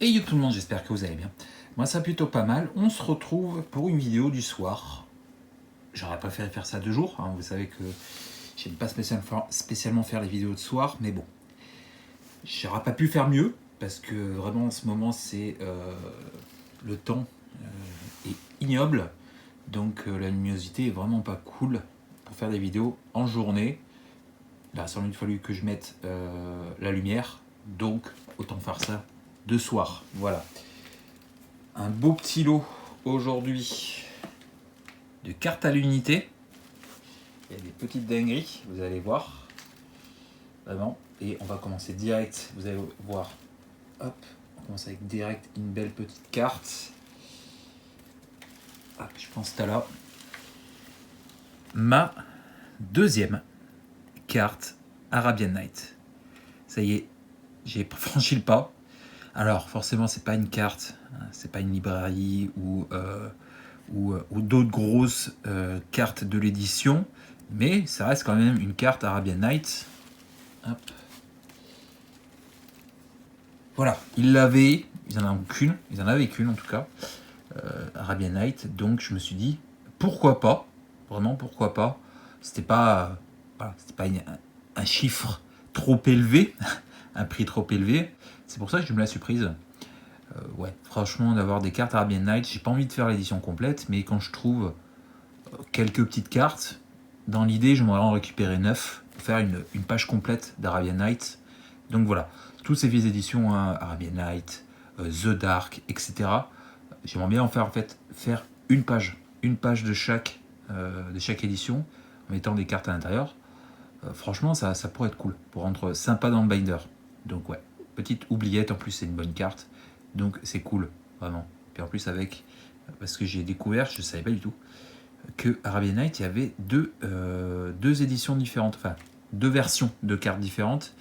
Et yo tout le monde, j'espère que vous allez bien. Moi ça plutôt pas mal. On se retrouve pour une vidéo du soir. J'aurais préféré faire ça de jour. Vous savez que j'aime pas spécialement faire les vidéos de soir. Mais bon, j'aurais pas pu faire mieux. Parce que vraiment en ce moment c'est le temps est ignoble. Donc la luminosité est vraiment pas cool pour faire des vidéos en journée. Là, il aurait fallu que je mette la lumière. Donc autant faire ça de soir. Voilà. Un beau petit lot aujourd'hui de cartes à l'unité. Il y a des petites dingueries, vous allez voir. Vraiment. Et on va commencer direct, vous allez voir. Hop, on commence avec direct une belle petite carte. Hop, je pense que là. Ma deuxième carte Arabian Night. Ça y est, j'ai franchi le pas. Alors forcément c'est pas une carte, c'est pas une librairie ou d'autres grosses cartes de l'édition, mais ça reste quand même une carte Arabian Night. Hop. Voilà, ils en avaient qu'une en tout cas, Arabian Night, donc je me suis dit pourquoi pas, vraiment pourquoi pas. C'était pas un chiffre trop élevé, un prix trop élevé, c'est pour ça que je me la suis prise. Ouais, franchement, d'avoir des cartes Arabian Night, j'ai pas envie de faire l'édition complète, mais quand je trouve quelques petites cartes, dans l'idée, j'aimerais en récupérer 9 pour faire une page complète d'Arabian Night. Donc voilà, toutes ces vieilles éditions, Arabian Night, The Dark, etc. J'aimerais bien en faire une page de chaque édition, en mettant des cartes à l'intérieur. Franchement, ça pourrait être cool, pour rendre sympa dans le binder. Donc ouais, petite oubliette, en plus c'est une bonne carte. Donc c'est cool, vraiment. Puis en plus parce que j'ai découvert, je ne savais pas du tout, que Arabian Night, il y avait deux éditions différentes, enfin deux versions de cartes différentes.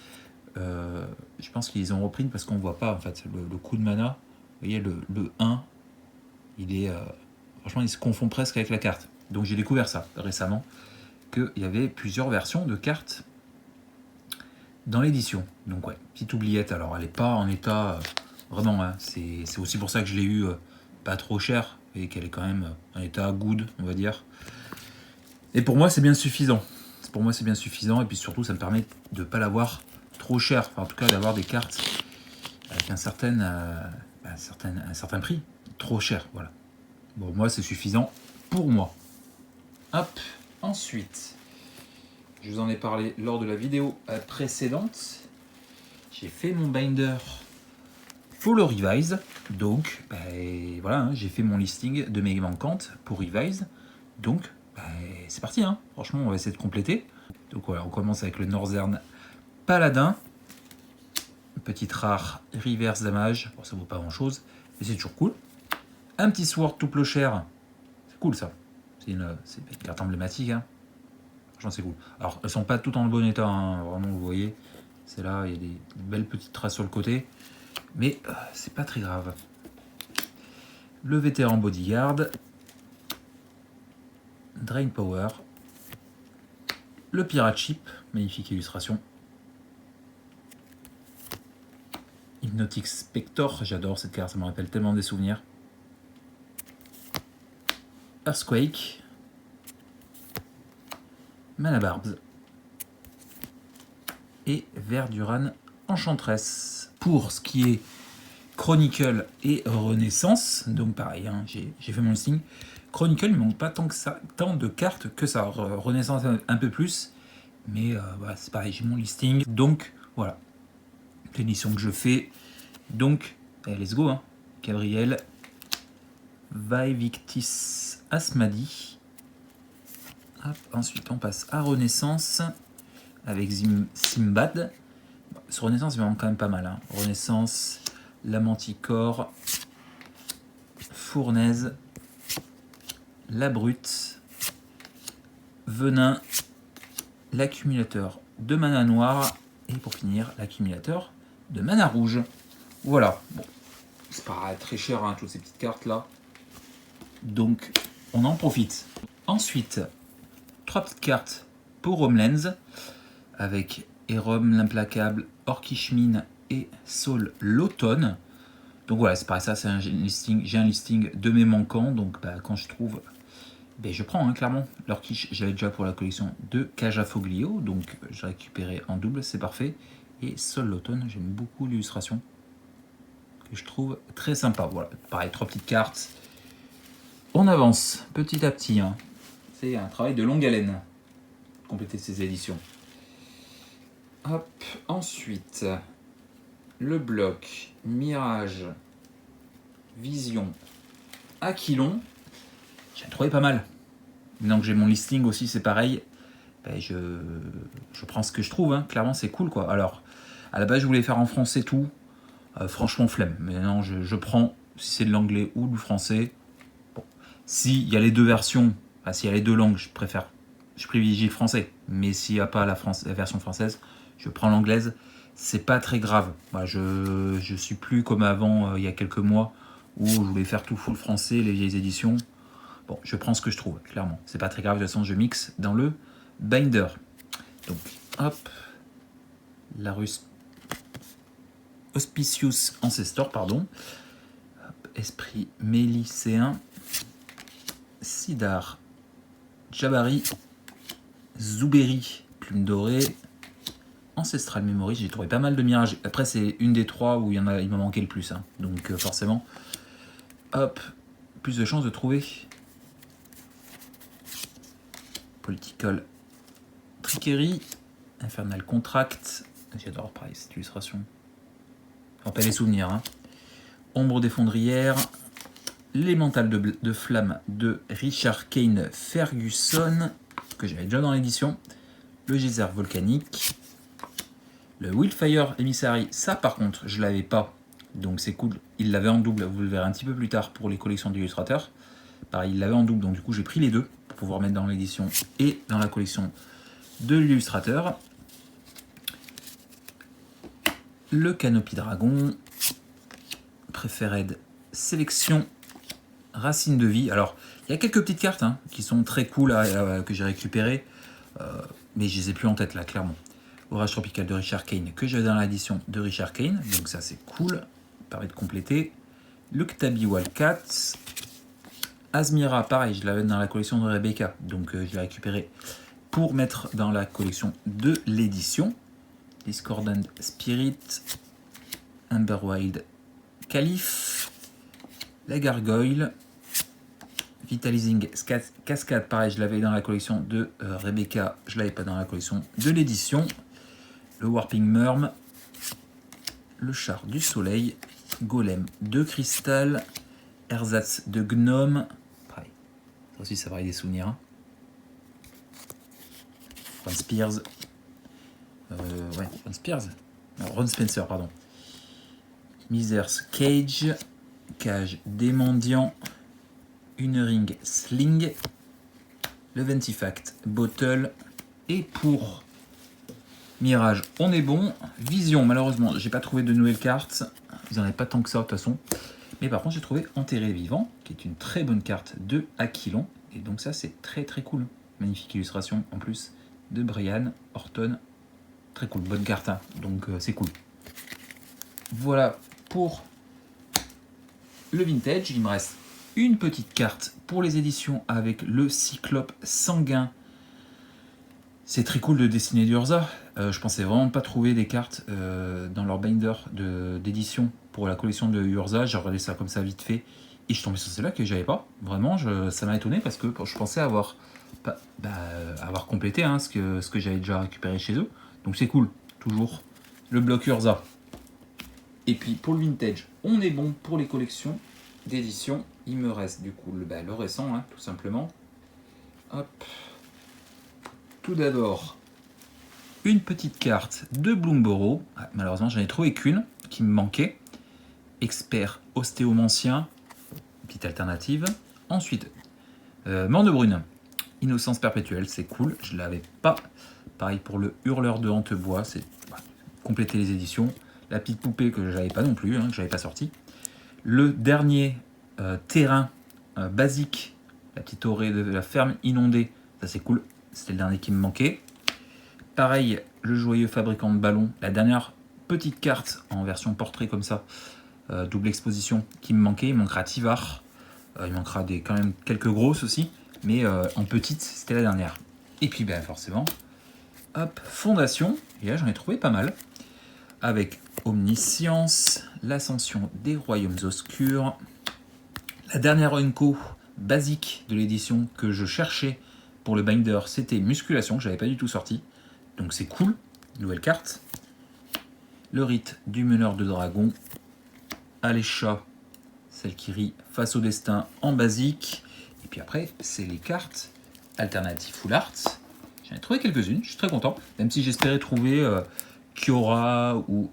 Je pense qu'ils ont repris parce qu'on ne voit pas en fait le coup de mana. Vous voyez le 1, franchement il se confond presque avec la carte. Donc j'ai découvert ça récemment, qu'il y avait plusieurs versions de cartes dans l'édition. Donc ouais, petite oubliette. Alors elle n'est pas en état... Vraiment, hein, c'est aussi pour ça que je l'ai eu pas trop cher et qu'elle est quand même en état good, on va dire. Et pour moi, c'est bien suffisant. Pour moi, c'est bien suffisant et puis surtout, ça me permet de ne pas l'avoir trop cher. Enfin, en tout cas, d'avoir des cartes avec un certain prix. Trop cher, voilà. Bon, moi, c'est suffisant pour moi. Hop, ensuite, je vous en ai parlé lors de la vidéo précédente. J'ai fait mon binder Follow Revise, donc voilà, j'ai fait mon listing de mes manquantes pour Revise, donc c'est parti, franchement on va essayer de compléter. Donc voilà, on commence avec le Northern Paladin, petite rare reverse damage, bon, ça vaut pas grand chose, mais c'est toujours cool. Un petit sword tout plochère, c'est cool ça, c'est une carte emblématique, franchement c'est cool. Alors elles sont pas toutes en bon état, vraiment vous voyez, c'est là, il y a des belles petites traces sur le côté. Mais c'est pas très grave. Le vétéran bodyguard. Drain Power. Le pirate ship. Magnifique illustration. Hypnotic Spector. J'adore cette carte, ça me rappelle tellement des souvenirs. Earthquake. Mana Barbs. Et Verduran Enchantress. Pour ce qui est Chronicle et Renaissance, donc pareil, j'ai fait mon listing. Chronicle, il ne manque pas tant de cartes que ça. Renaissance un peu plus, mais voilà, c'est pareil, j'ai mon listing. Donc voilà, l'édition que je fais. Donc, allez, let's go. Gabriel, Vaevictis Asmadi. Hop, ensuite, on passe à Renaissance avec Simbad. Sur Renaissance, il me manque quand même pas mal. Renaissance, la Manticore, Fournaise, la Brute, Venin, l'accumulateur de mana noire et pour finir, l'accumulateur de mana rouge. Voilà. Bon, c'est pas très cher, toutes ces petites cartes là. Donc, on en profite. Ensuite, 3 petites cartes pour Homelands avec Erom l'implacable, Orkishmin et Saul l'automne. Donc voilà, c'est pareil, ça c'est un listing. J'ai un listing de mes manquants, donc quand je trouve, je prends hein, clairement. Leur quiche, j'avais déjà pour la collection de Caja Foglio, donc j'ai récupéré en double, c'est parfait. Et Sol l'automne, j'aime beaucoup l'illustration, que je trouve très sympa. Voilà, pareil, 3 petites cartes. On avance petit à petit. Hein. C'est un travail de longue haleine, compléter ces éditions. Hop, ensuite, le bloc Mirage, Vision, Aquilon. J'ai trouvé pas mal. Maintenant que j'ai mon listing aussi, c'est pareil. Je prends ce que je trouve. Hein. Clairement, c'est cool, quoi. Alors, à la base, je voulais faire en français tout. Franchement, flemme. Mais non, je prends, si c'est de l'anglais ou du français. Bon. S'il y a les deux versions, s'il y a les deux langues, je privilégie le français. Mais s'il n'y a pas la version française, je prends l'anglaise. C'est pas très grave. Voilà, je suis plus comme avant, il y a quelques mois, où je voulais faire tout full français, les vieilles éditions. Bon, je prends ce que je trouve, clairement. C'est pas très grave, de toute façon, je mixe dans le binder. Donc, hop, la Russe Auspicious Ancestor, pardon. Hop, Esprit Mélicéen, Sidar, Jabari, Zouberi, Plume Dorée, Ancestral Memory. J'ai trouvé pas mal de mirages. Après, c'est une des trois où il m'a manqué le plus. Hein. Donc, forcément, hop, plus de chances de trouver. Political Trickery, Infernal Contract. J'adore pareil cette illustration. Rappelle les souvenirs. Hein. Ombre des Fondrières. Les mentales de flamme de Richard Kane Ferguson, que j'avais déjà dans l'édition. Le geyser volcanique. Le Wildfire Emissary, ça par contre, je l'avais pas. Donc c'est cool. Il l'avait en double, vous le verrez un petit peu plus tard pour les collections d'illustrateurs. Pareil, il l'avait en double, donc du coup j'ai pris les deux pour pouvoir mettre dans l'édition et dans la collection de l'illustrateur. Le Canopy Dragon, Preferred Sélection, Racine de Vie. Alors, il y a quelques petites cartes hein, qui sont très cool que j'ai récupérées, mais je les ai plus en tête là, clairement. Orage Tropical de Richard Kane, que j'avais dans l'édition de Richard Kane, donc ça c'est cool, permet de compléter. Le Ktabi Wildcat, Azmira, pareil, je l'avais dans la collection de Rebecca, donc je l'ai récupéré pour mettre dans la collection de l'édition. Discordant Spirit, Amberwild Caliph, la Gargoyle, Vitalizing Cascade, pareil, je l'avais dans la collection de Rebecca, je l'avais pas dans la collection de l'édition. Le Warping Murm, le Char du Soleil, Golem de Cristal, Ersatz de Gnome, pareil, ça aussi ça varie des souvenirs. Hein. Ron Spears, Ron Spears, non, Ron Spencer, pardon. Miser's Cage, Cage des Mendiants, une Ring Sling, le Ventifact Bottle, et pour Mirage, on est bon. Vision, malheureusement, j'ai pas trouvé de nouvelles cartes. Ils en avaient pas tant que ça, de toute façon. Mais par contre, j'ai trouvé Enterré Vivant, qui est une très bonne carte de Aquilon. Et donc ça, c'est très très cool. Magnifique illustration, en plus, de Brian Horton. Très cool, bonne carte. Hein. Donc c'est cool. Voilà pour le vintage. Il me reste une petite carte pour les éditions avec le Cyclope Sanguin. C'est très cool de dessiner du Urza. Je pensais vraiment pas trouver des cartes dans leur binder d'édition pour la collection de Urza. J'ai regardé ça comme ça vite fait et je tombais sur celle-là que j'avais pas. Vraiment, ça m'a étonné parce que je pensais avoir complété hein, ce que j'avais déjà récupéré chez eux. Donc c'est cool, toujours le bloc Urza. Et puis pour le vintage, on est bon pour les collections d'édition. Il me reste du coup le récent, hein, tout simplement. Hop. Tout d'abord, une petite carte de Bloomborough. Ah, malheureusement, j'en ai trouvé qu'une qui me manquait. Expert ostéomancien, petite alternative. Ensuite, Mort de Brune, Innocence perpétuelle, c'est cool. Je ne l'avais pas. Pareil pour le Hurleur de Hantebois, c'est compléter les éditions. La petite poupée que je n'avais pas non plus, hein, que je n'avais pas sorti. Le dernier terrain basique, la petite orée de la ferme inondée, ça c'est cool. C'était le dernier qui me manquait. Pareil, le joyeux fabricant de ballons. La dernière petite carte en version portrait comme ça. double exposition qui me manquait. Il manquera Tivar. Il manquera quand même quelques grosses aussi. Mais en petite, c'était la dernière. Et puis ben, forcément, hop, Fondation. Et là, j'en ai trouvé pas mal. Avec Omniscience, l'Ascension des Royaumes Obscurs. La dernière Unco basique de l'édition que je cherchais pour le binder, c'était Musculation, que je n'avais pas du tout sorti. Donc c'est cool, nouvelle carte. Le rite du meneur de dragon. Alécha, celle qui rit face au destin en basique. Et puis après, c'est les cartes alternatives full art. J'en ai trouvé quelques-unes, je suis très content. Même si j'espérais trouver Kiora ou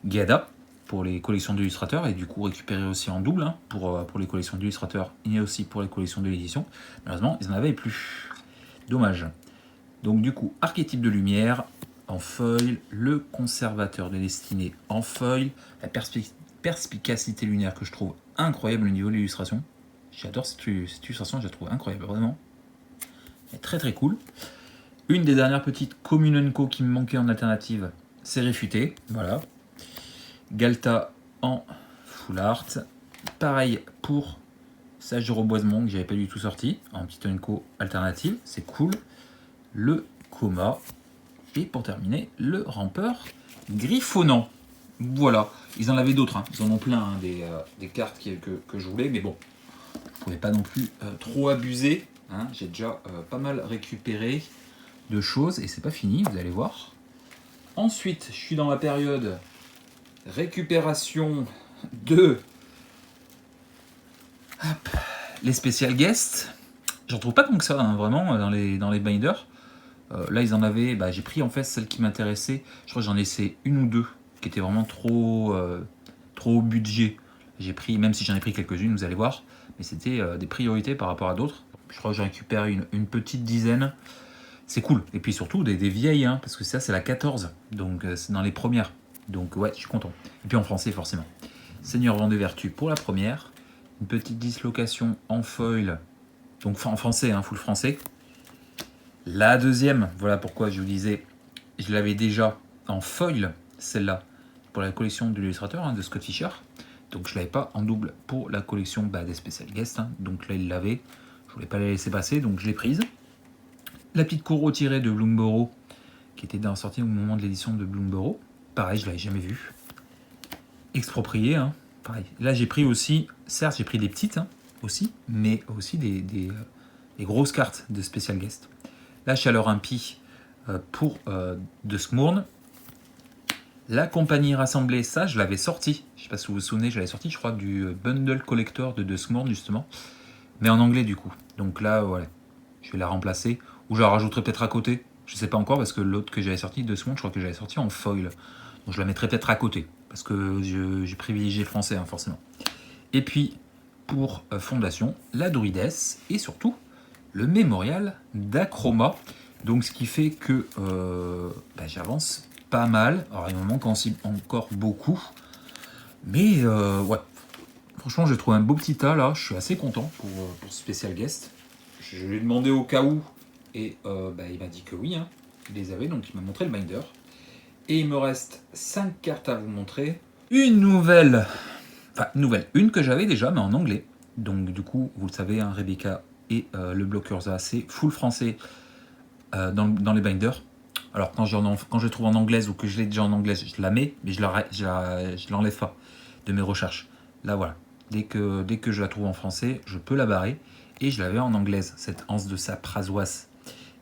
Giada pour les collections d'illustrateurs et du coup récupérer aussi en double hein, pour les collections d'illustrateurs et aussi pour les collections de l'édition. Malheureusement, ils n'en avaient plus. Dommage. Donc du coup, archétype de lumière en foil, le conservateur des destinées en foil, la perspicacité lunaire que je trouve incroyable au niveau de l'illustration. J'adore cette illustration, je la trouve incroyable, vraiment. Elle est très très cool. Une des dernières petites Commune & Co qui me manquait en alternative, c'est Réfuté, voilà. Galta en full art. Pareil pour Sage de Reboisement que j'avais pas du tout sorti, en petite Unco alternative, c'est cool. Le Coma. Et pour terminer, le Rampeur Griffonnant. Voilà, ils en avaient d'autres, hein. Ils en ont plein hein, des cartes que je voulais, mais bon, je pouvais pas non plus trop abuser. Hein. J'ai déjà pas mal récupéré de choses et c'est pas fini, vous allez voir. Ensuite, je suis dans la période récupération de les spécial guests. J'en trouve pas tant que ça, hein, vraiment, dans les binders. Là, ils en avaient. Bah, j'ai pris en fait celle qui m'intéressait. Je crois que j'en ai laissé une ou deux qui étaient vraiment trop haut budget. J'ai pris, même si j'en ai pris quelques-unes, vous allez voir, mais c'était des priorités par rapport à d'autres. Je crois que j'ai récupéré une petite dizaine. C'est cool. Et puis surtout des vieilles, hein, parce que ça, c'est la 14. Donc, c'est dans les premières. Donc, ouais, je suis content. Et puis en français, forcément. Seigneur Vent des Vertus pour la première. Une petite dislocation en foil. Donc, en français, hein, full français. La deuxième, voilà pourquoi je vous disais, je l'avais déjà en foil, celle-là, pour la collection de l'illustrateur hein, de Scott Fischer. Donc je ne l'avais pas en double pour la collection des Special Guests. Hein. Donc là, il l'avait. Je ne voulais pas la laisser passer, donc je l'ai prise. La petite cour retirée de Bloomborough, qui était sortie au moment de l'édition de Bloomborough. Pareil, je ne l'avais jamais vue. Expropriée, hein. Pareil. Là, j'ai pris aussi, certes, j'ai pris des petites hein, aussi, mais aussi des grosses cartes de Special Guests. La Chaleur Impie pour de Smurn. La compagnie rassemblée, ça je l'avais sorti. Je ne sais pas si vous vous souvenez, je l'avais sorti, je crois, du bundle collector de Smurn justement. Mais en anglais du coup. Donc là, voilà. Je vais la remplacer. Ou je la rajouterai peut-être à côté. Je ne sais pas encore parce que l'autre que j'avais sorti de Smurn, je crois que j'avais sorti en foil. Donc je la mettrai peut-être à côté. Parce que j'ai privilégié le français, hein, forcément. Et puis, pour Fondation, la Druidesse et surtout le mémorial d'Achroma. Donc ce qui fait que j'avance pas mal. Alors il me manque encore beaucoup. Mais ouais. Franchement, j'ai trouvé un beau petit tas là. Je suis assez content pour Special Guest. Je lui ai demandé au cas où. Et il m'a dit que oui. Hein, il les avait. Donc il m'a montré le binder. Et il me reste 5 cartes à vous montrer. Une nouvelle. Enfin, une que j'avais déjà, mais en anglais. Donc du coup, vous le savez, hein, Rebecca et le bloc Urza, c'est full français dans les binders. Alors quand je le trouve en anglaise ou que je l'ai déjà en anglaise, je la mets, mais je l'enlève pas de mes recherches. Là voilà, dès que je la trouve en français, je peux la barrer. Et je l'avais en anglaise, cette anse de Saprazoas.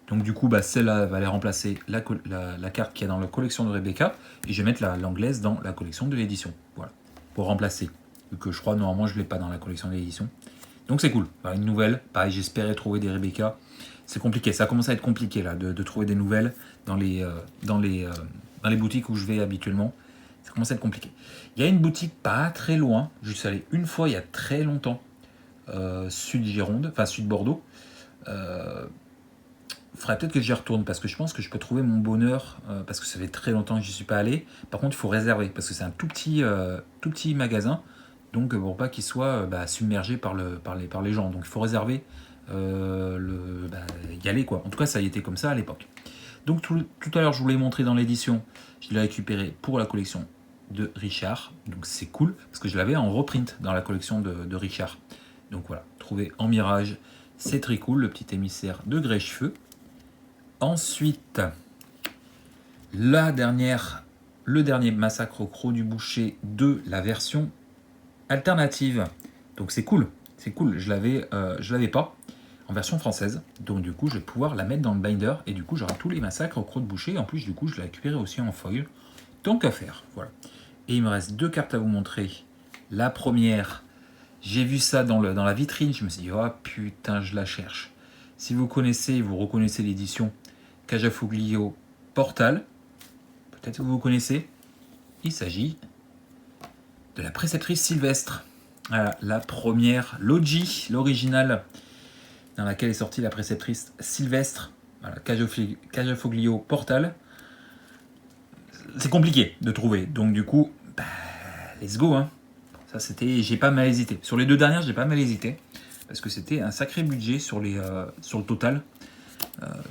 Donc du coup, celle-là va aller remplacer la carte qui est dans la collection de Rebecca. Et je vais mettre l'anglaise dans la collection de l'édition. Voilà, pour remplacer. Vu que je crois, normalement, je ne l'ai pas dans la collection de l'édition. Donc c'est cool. Voilà, une nouvelle. Pareil, j'espérais trouver des Rebecca. C'est compliqué. Ça commence à être compliqué là, de trouver des nouvelles dans les boutiques où je vais habituellement. Ça commence à être compliqué. Il y a une boutique pas très loin. Je suis allé une fois il y a très longtemps. Sud Gironde, enfin Sud Bordeaux. Faudrait peut-être que j'y retourne parce que je pense que je peux trouver mon bonheur parce que ça fait très longtemps que j'y suis pas allé. Par contre, il faut réserver parce que c'est un tout petit magasin. Donc pour pas qu'il soit submergé par les gens. Donc il faut réserver, y aller quoi. En tout cas ça y était comme ça à l'époque. Donc tout à l'heure je vous l'ai montré dans l'édition, je l'ai récupéré pour la collection de Richard. Donc c'est cool, parce que je l'avais en reprint dans la collection de Richard. Donc voilà, trouvé en mirage, c'est très cool, le petit émissaire de Grêchefeu. Ensuite, le dernier massacre au croc du boucher de la version alternative. Donc c'est cool, je l'avais pas en version française. Donc du coup, je vais pouvoir la mettre dans le binder et du coup, j'aurai tous les massacres au croc de boucher. En plus, du coup, je l'ai récupéré aussi en foil. Tant qu'à faire, voilà. Et il me reste 2 cartes à vous montrer. La première, j'ai vu ça dans la vitrine, je me suis dit, oh putain, je la cherche. Si vous connaissez, vous reconnaissez l'édition Cajafoglio Portal, peut-être que vous connaissez, il s'agit de la préceptrice Sylvestre. Voilà, la première, l'OG, l'original, dans laquelle est sortie la préceptrice Sylvestre. Voilà, Cajafoglio Portal. C'est compliqué de trouver, donc du coup, bah, let's go, hein. Ça, j'ai pas mal hésité. Sur les 2 dernières, j'ai pas mal hésité, parce que c'était un sacré budget sur le total.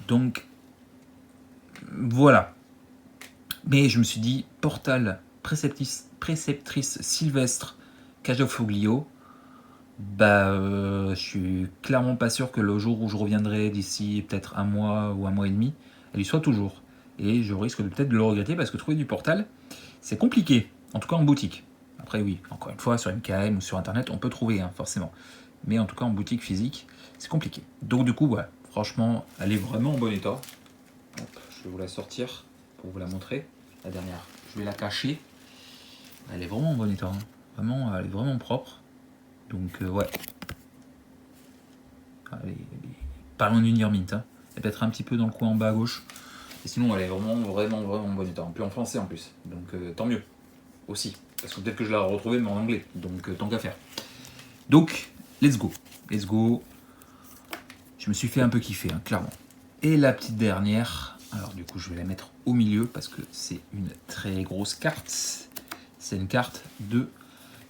Donc, voilà. Mais je me suis dit, Portal, préceptrice Sylvestre, Cajafoglio, je suis clairement pas sûr que le jour où je reviendrai d'ici peut-être un mois ou un mois et demi, elle y soit toujours. Et je risque peut-être de le regretter parce que trouver du Portal, c'est compliqué, en tout cas en boutique. Après oui, encore une fois, sur MKM ou sur Internet, on peut trouver, hein, forcément. Mais en tout cas en boutique physique, c'est compliqué. Donc du coup, voilà, franchement, elle est vraiment en bon état. Hop, je vais vous la sortir pour vous la montrer. La dernière, je vais la cacher. Elle est vraiment en bon état, hein. Vraiment, elle est vraiment propre. Donc ouais. Elle est pas loin d'une year mint, hein. Elle peut être un petit peu dans le coin en bas à gauche. Et sinon, elle est vraiment en bon état. Puis en français en plus. Donc tant mieux. Aussi. Parce que peut-être que je la retrouvé mais en anglais. Donc tant qu'à faire. Donc, let's go. Let's go. Je me suis fait un peu kiffer, hein, clairement. Et la petite dernière. Alors du coup, je vais la mettre au milieu parce que c'est une très grosse carte. C'est une carte de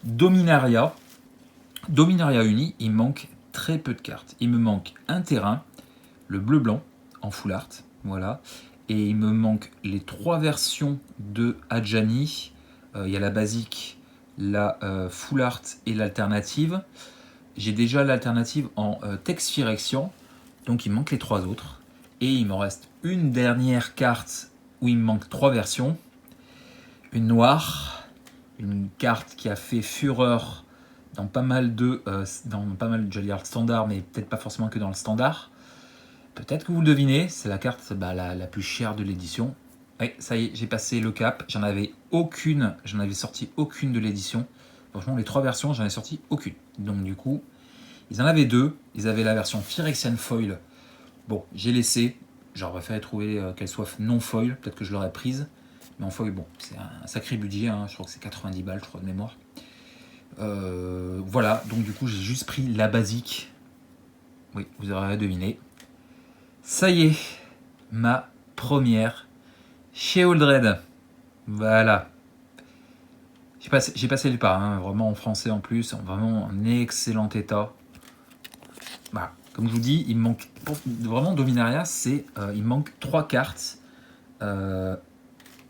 Dominaria. Dominaria Uni, il manque très peu de cartes. Il me manque un terrain, le bleu-blanc, en full art. Voilà. Et il me manque les 3 versions de Adjani. Il y a la basique, la full art et l'alternative. J'ai déjà l'alternative en Text Firexian, donc il me manque les 3 autres. Et il me reste une dernière carte où il me manque 3 versions. Une noire, une carte qui a fait fureur dans pas mal de Jolly Art standard, mais peut-être pas forcément que dans le standard. Peut-être que vous le devinez, c'est la carte la plus chère de l'édition. Oui, ça y est, j'ai passé le cap. J'en avais sorti aucune de l'édition. Franchement, les 3 versions, j'en ai sorti aucune. Donc du coup, ils en avaient 2. Ils avaient la version Phyrexian Foil. Bon, j'ai laissé. J'aurais préféré trouver qu'elle soit non foil. Peut-être que je l'aurais prise. Mais en foil, bon, c'est un sacré budget. Hein. Je crois que c'est 90 balles, je crois, de mémoire. Voilà, donc du coup, j'ai juste pris la basique. Oui, vous aurez deviné. Ça y est, ma première chez Oldred. Voilà. J'ai passé le pas, hein, vraiment en français en plus, vraiment en excellent état. Voilà. Comme je vous dis, il me manque vraiment Dominaria, il me manque 3 cartes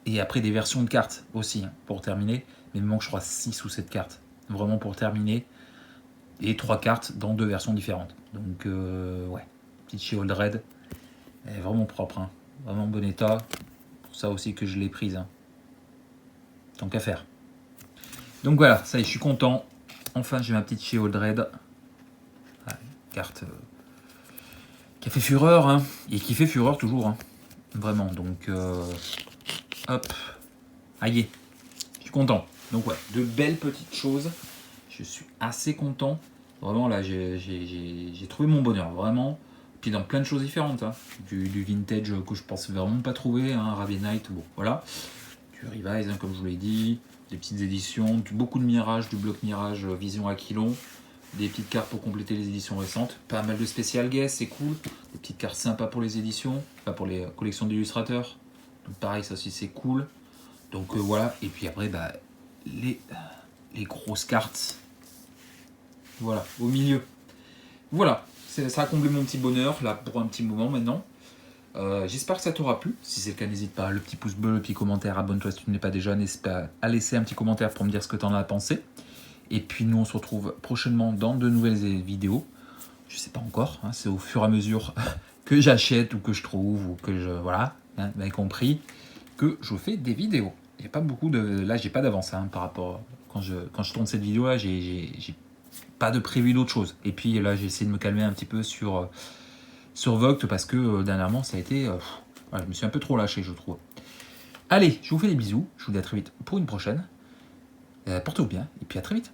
et après des versions de cartes aussi, hein, pour terminer. Mais il me manque, je crois, 6 ou 7 cartes, vraiment pour terminer, et 3 cartes dans 2 versions différentes. Donc ouais, petite chez Oldred, elle est vraiment propre, hein, vraiment en bon état. Pour ça aussi que je l'ai prise, hein. Tant qu'à faire. Donc voilà, ça y est, je suis content. Enfin, j'ai ma petite chez Oldred. Carte qui a fait fureur, hein, et qui fait fureur toujours, hein, vraiment. Donc, hop, aïe, je suis content. Donc ouais, de belles petites choses. Je suis assez content. Vraiment là, j'ai trouvé mon bonheur, vraiment. Puis dans plein de choses différentes, hein. Du vintage que je pense vraiment pas trouver, hein, Arabian Night, bon, voilà. Du Revise, hein, comme je vous l'ai dit. Des petites éditions, beaucoup de Mirage, du bloc Mirage Vision Aquilon, des petites cartes pour compléter les éditions récentes, pas mal de spécial guests, c'est cool, des petites cartes sympas pour les éditions, pas pour les collections d'illustrateurs, donc pareil, ça aussi c'est cool. Donc voilà, et puis après les grosses cartes, voilà, au milieu. Voilà, ça a comblé mon petit bonheur là pour un petit moment maintenant. J'espère que ça t'aura plu. Si c'est le cas, n'hésite pas, le petit pouce bleu, le petit commentaire, abonne-toi si tu n'es pas déjà, n'hésite pas à laisser un petit commentaire pour me dire ce que tu en as pensé. Et puis nous, on se retrouve prochainement dans de nouvelles vidéos. Je sais pas encore, hein, c'est au fur et à mesure que j'achète ou que je trouve ou que je... Voilà, hein, vous avez compris que je fais des vidéos. Il n'y a pas beaucoup de... Là, j'ai pas d'avance hein, par rapport... Quand je tourne cette vidéo-là, j'ai pas de prévu d'autre chose. Et puis là, j'ai essayé de me calmer un petit peu sur Vogt parce que dernièrement, ça a été... voilà, je me suis un peu trop lâché, je trouve. Allez, je vous fais des bisous. Je vous dis à très vite pour une prochaine. Portez-vous bien et puis à très vite.